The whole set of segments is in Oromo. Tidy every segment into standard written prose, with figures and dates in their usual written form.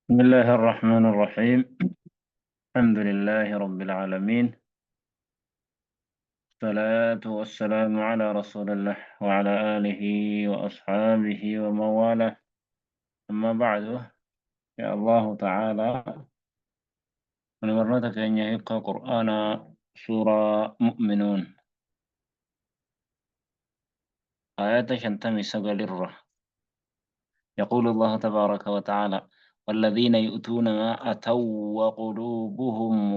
بسم الله الرحمن الرحيم. الحمد لله رب العالمين. الصلاة والسلام على رسول الله وعلى آله وأصحابه ومن والاه. أما بعد، يا الله تعالى من مرتك أن يقرأ قرآن سورة مؤمنون آيات شنتمي سقل الره. يقول الله تبارك وتعالى: والذين يؤتون ما أتوا وقلوبهم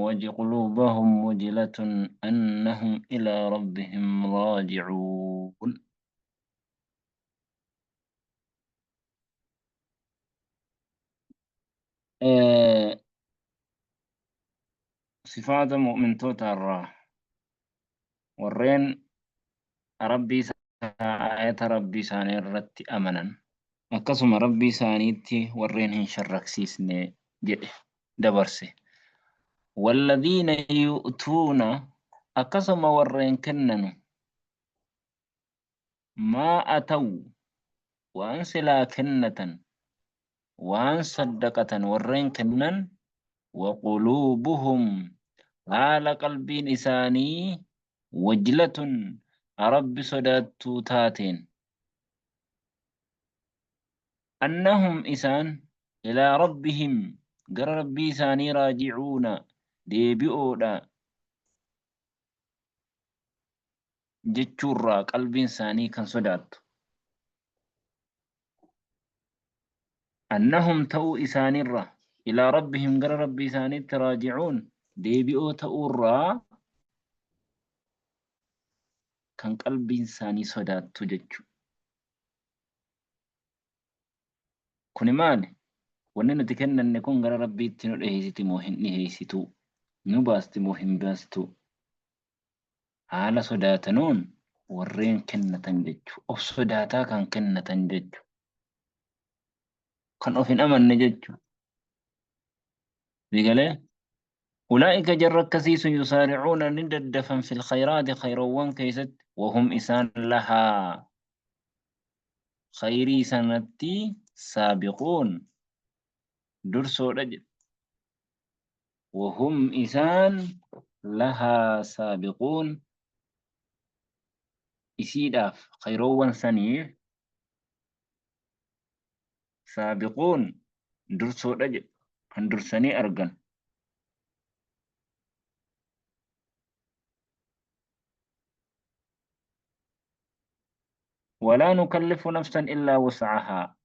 وجلة أنهم إلى ربهم راجعون. آه، صفات مؤمن توتا الراه ورين ربي آية ربي ساني الرت أمنا أكسم ربي سانيتي ورين هن شركسيسني جئ دبرسي. والذين يؤتون أكسم ورين كنن ما أتوا وأن سلا كنة وأن صدقة ورين كنن وقلوبهم على قلب إساني وجلة رب صدات تاتين أنهم إسان إلى ربهم قر ربي إساني راجعون ديبئودا جتشورا قلب إساني كان صدات. أنهم تو إساني الرّ إلى ربهم قر ربي إساني تراجعون ديبئو تأورا كان قلب إساني صدات تجتشو. كن مالي wanni nuti kennanne kun gara rabbiitti nu dhiheessiti moo hin dhiheessitu? Nu baasti moo hin baastu? Haala sodaatanuun warreen kennatan jechuu. Of sodaataa kan kennatan jechuu. Kan of hin amanne jechuu. Bigalee أولئك جر كسيس يسارعون نددفا في الخيرات خيروان كيست وهم إسان لها خيري سنتي سابقون درسو رجل وهم إسان لها سابقون isiidhaaf khayroowwan saniif saabiquun dursoodha jedhu kan dursanii argan. ولا نكلف نفسا إلا وسعها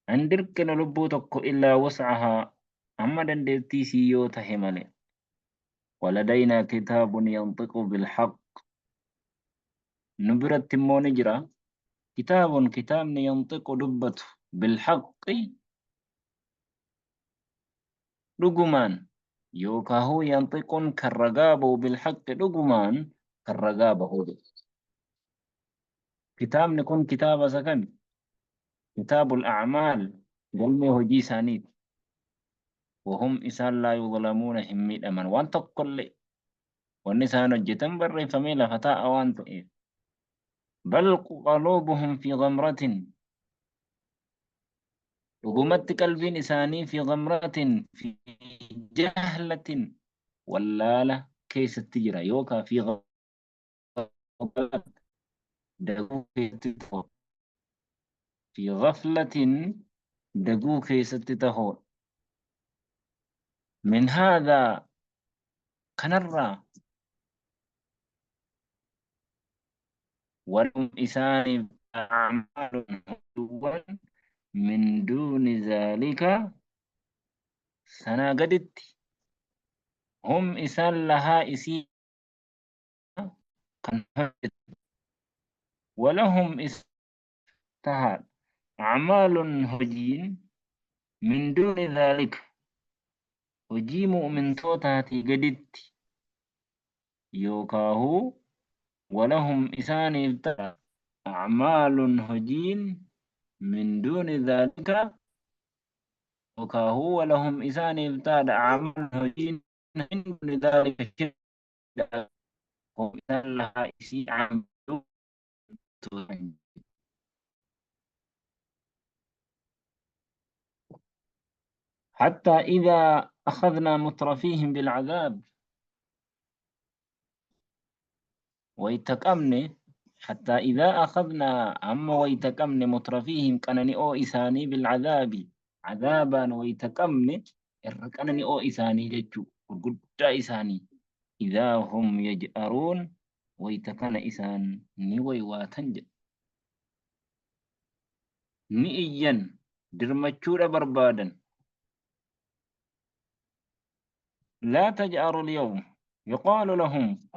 عندك نلبوتك إلا وسعها أما دندتي سيو تهمل. ولدينا كتاب ينطق بالحق نبرت نجرا كتاب ينطق دبته بالحق رجمان يوكاهو ينطق كالرقاب بالحق رجمان كالرقاب هو كتاب نكون كتاب سكن كتاب الأعمال قلمي هجي سانيت وهم إسان لا يظلمون هميد أمن وان تقل والنسان جتن بر فميل فتاة وان تؤيد بل قلوبهم في غمرة وقمت قلب إساني في غمرة في جهلة واللالة كيس التجرى يوكا في غفلة دقو في غفلة دقو كيس التتهور من هذا كنرى ولهم إسان أعمال من دون ذلك سنا قدت هم إسان لها إسي ولهم إستهاد أعمال هجين من دون ذلك هجي مؤمن توتاتي قدت يوكاهو ولهم إسان ابتدى أعمال هجين من دون ذلك وكهو لهم إسان ابتدى أعمال هجين من دون ذلك وإسان لها إسي عمل حتى إذا أخذنا مترفيهم بالعذاب ويتكمن، حتى إذا أخذنا أما ويتكمن مترفيهم كانني أو إساني بالعذاب عذابا ويتكمن إركنني أو إساني جتشو قد إساني إذا هم يجأرون ويتكن إسان نوي واتنج نئيا درمتشور بربادا لا تجأروا اليوم يقال لهم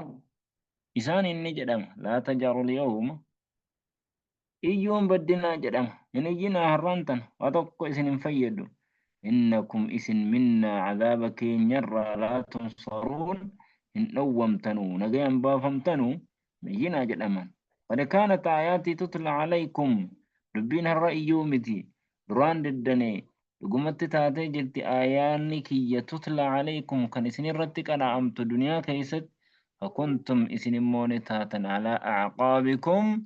إسان النجدم لا تجأروا اليوم إيوم بدنا جدم إن إجينا هرانتن وتقو إسن فيدو إنكم إسن منا عذابك ينرى لا تنصرون إن نومتنو نجيم بافمتنو نجينا جدما قد كانت آياتي تتلى عليكم ربنا الرأي يومتي دران ددني لقمت تاتي جلت آياني كي تتلى عليكم كان إسن رتك أنا أمت دنيا كيست فكنتم إسن مونتاتا على أعقابكم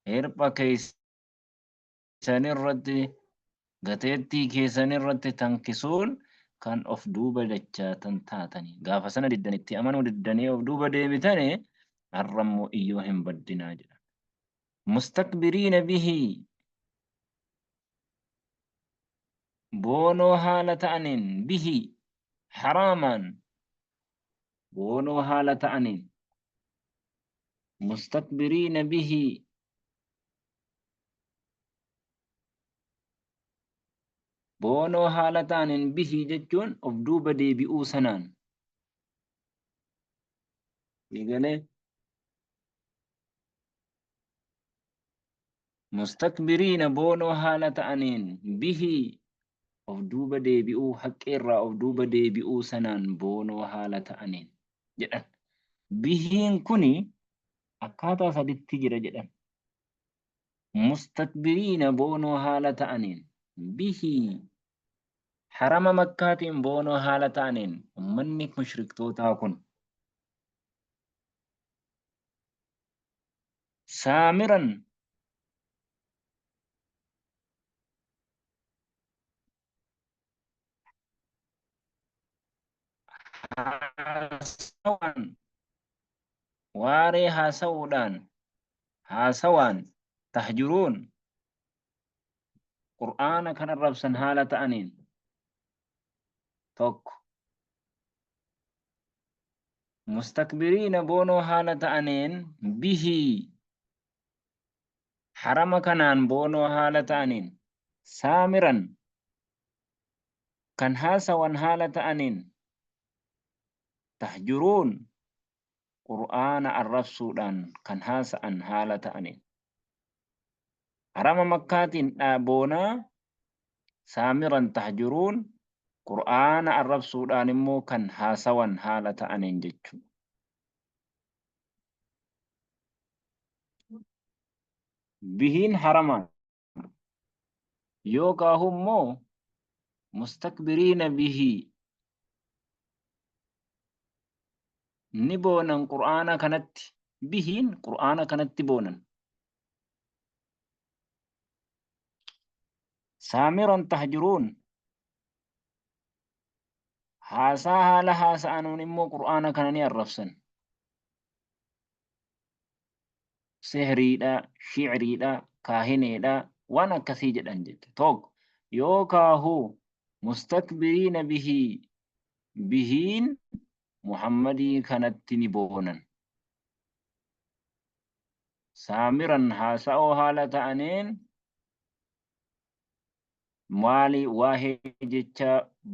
هربا كيسان الرد gateettii keessan irratti tankisuun kan of duuba dachaatan taatanii gaafa sana diddanitti amanuu diddanii of duuba deebitanii har'ammoo iyyoo hin baddinaa jedha. Mustakbiriina bihii boonoo haala ta'aniin bihii haraamaan boonoo haala ta'aniin mustakbiriina bihii boonoo haala ta'aniin bihii jechuun of duuba deebi'uu sanaan. Eegalee mustakbiriina boonoo haala ta'aniin bihii of duuba deebi'uu haqqeerraa of duuba deebi'uu sanaan boonoo haala ta'aniin jedhan. Bihiin kuni akkaataa saditti jira jedhan. Mustakbiriina boonoo haala ta'aniin bihii harama makkaatiin boonoo haala ta'aniin ummanni mushriktootaa kun saamiran haasawaan waaree haasawaan tahjuruun qur'aana kan arrabsan haala ta'aniin tokko mustakbiriina boonoo haala ta'aniin bihii harama kanaan boonoo haala ta'aniin saamiran kan haasawan haala ta'aniin tahjuruun qur'aana arrabsuudhaan kan haasa'an haala ta'aniin harama makkaatiin boonaa saamiran tahjuruun qur'aana arrabsuudhaan immoo kan haasawan haala ta'aniin jechuudha. Bihiin haramaan yookaan immoo mustakbiriina bihii ni boonan qur'aana kanatti bihiin qur'aana kanatti boonan saamiran tahjuruun haasaa haala haasa'anuun immoo qur'aana kana ni arrabsan. Sihriidha, shicriidha, kaahineedha waan akkasii jedhan jette tokko yookaahuu mustakbiriina bihii bihiin muhammadii kanatti ni boonan saamiran haasa'oo haala ta'aniin maali waahee jecha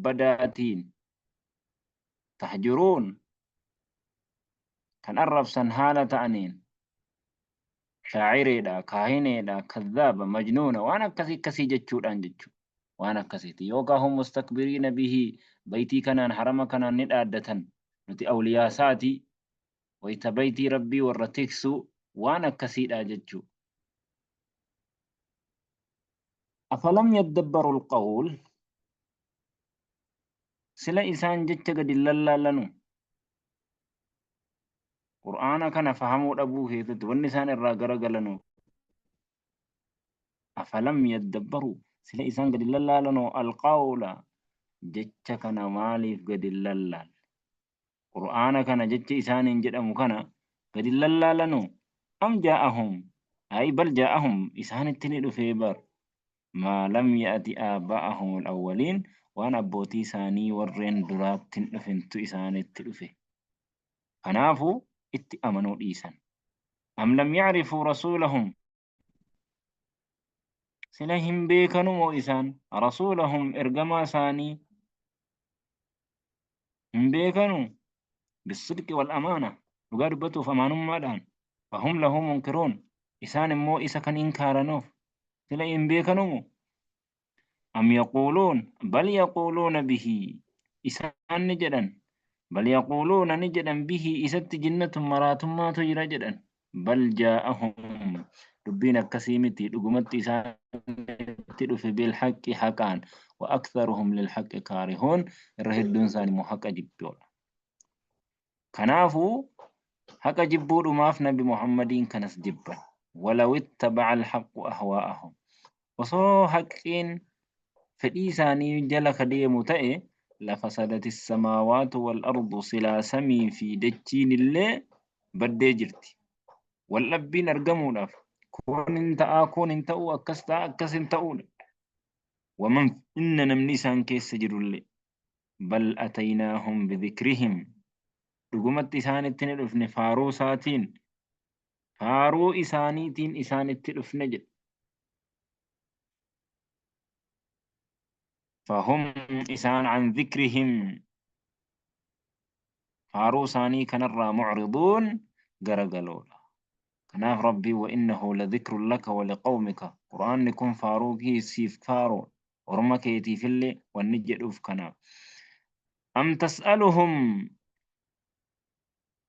badaatiin tahjuruun kan arrabsan haala ta'aniin shaacireedha, kaahineedha, kadhaaba, majnuuna waan akkasii jechuudhaan jechuudha. Waan akkasiiti yookaan hum mustakbiriina bihii baytii kanaan harama kanaan ni dhaaddatan nuti awliyaasaati wayita baytii rabbii warra tiksu waan akkasiidha jechuudha. أفلم يدبروا القول سلا إسان جتة قد الله لنو قرآن كان فهموا أبوه والنسان الراقرق لنو أفلم يدبروا سلا إسان قد الله لنو القول jecha kana maaliif gadi lallaal? Qur'aana kana jecha isaaniin jedhamu kana gadi lallaalanu am jaa'ahum ay bal jaa'ahum isaanitti ni dhufee bar maa lam ya'ti aabba'ahum al-awwaliin waan abbootii isaanii warreen duraatti hin dhufintu isaanitti dhufe. Kanaafuu itti amanuu dhiisan. Am lam ya'rifuu rasuulahum sila hin beekanu moo isaan rasuulahum ergamaa isaanii hin beekanu بالصدق والأمانة dhugaa dubbatuuf amaanummaadhaan fahum lahu munkiruun isaan immoo isa kan inkaaranuuf sila hin beekanumu am yaquuluun bal yaquuluuna bihi isaan ni jedhan bal yaquuluuna ni jedhan bihi isatti jinnatun maraatummaatu jira jedhan bal jaa'ahum dubbiin akkasii miti dhugumatti isaanitti dhufe bilhaqqi haqaan wa aktharuhum lilhaqqi kaarihuun irra hedduun isaanii immoo haqa jibboodha. Kanaafuu haqa jibbuudhumaaf nabi Muhammadiin kanas jibban. Walaw ittaba'a al-haqqu ahwaa'ahum. Osoo haqqiin fedhii isaanii jala ka deemu ta'e lafasadati as-samaawaatu wal-ardu silaa samii fi dachiin illee baddee jirti. Waldhabbiin argamuudhaaf kun hin ta'aa kun hin ta'uu akkas ta'a akkas hin ta'uudha. Waman inna namni isaan keessa jirullee bal ataynaahum bidhikrihim dhugumatti isaanitti ni dhufne faaruu isaatiin faaruu isaaniitiin isaanitti dhufne jedhe. Fahum isaan an dhikrihim faaruu isaanii kanarraa mucriduun garagaloodha. Kanaaf rabbii wa innahu ladhikrun laka wa liqawmika qur'aanni kun faaruu siif faaroo orma keetiifillee wanni jedhuuf kanaaf. Am tas'aluhum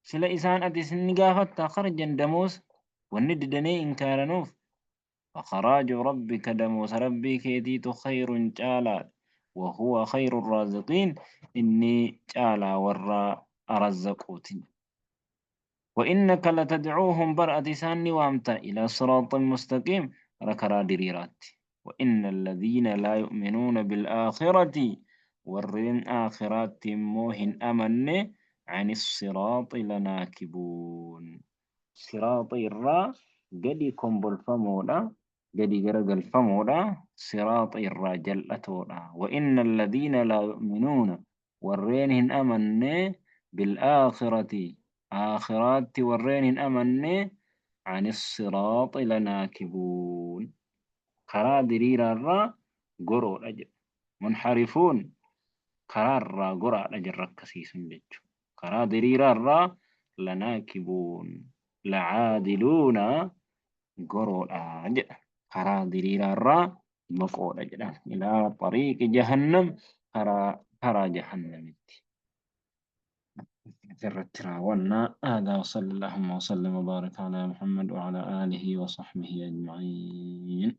sila isaan ati isin gaafatta kharjan damoos wanni didanii inkaaranuuf fakharaaju rabbika damoos rabbii keetiitu khayrun caalaa وهو خير الرازقين إني caalaa warra arazzaquutin وإنك لتدعوهم برأة ساني وامتا إلى صراط مستقيم ركرا دريرات وإن الذين لا يؤمنون بالآخرة والرين آخرات موهن أمن عن الصراط لناكبون صراط الرا قد يكون بالفمولا قد يقرق الفمولا صراط الرا جلأتولا وإن الذين لا يؤمنون والرين أمن بالآخرة آخرات والرين أمن عن الصراط لناكبون خرا درير الرا قرو الأجر منحرفون خرا الرا قرى الأجر ركسيس جج خرا درير الرا لناكبون لعادلون قرو الأجر خرا درير الرا مقول أجر إلى طريق جهنم خرا جهنم تراولنا هذا وصلى اللهم وسلم وبارك على محمد وعلى آله وصحبه أجمعين.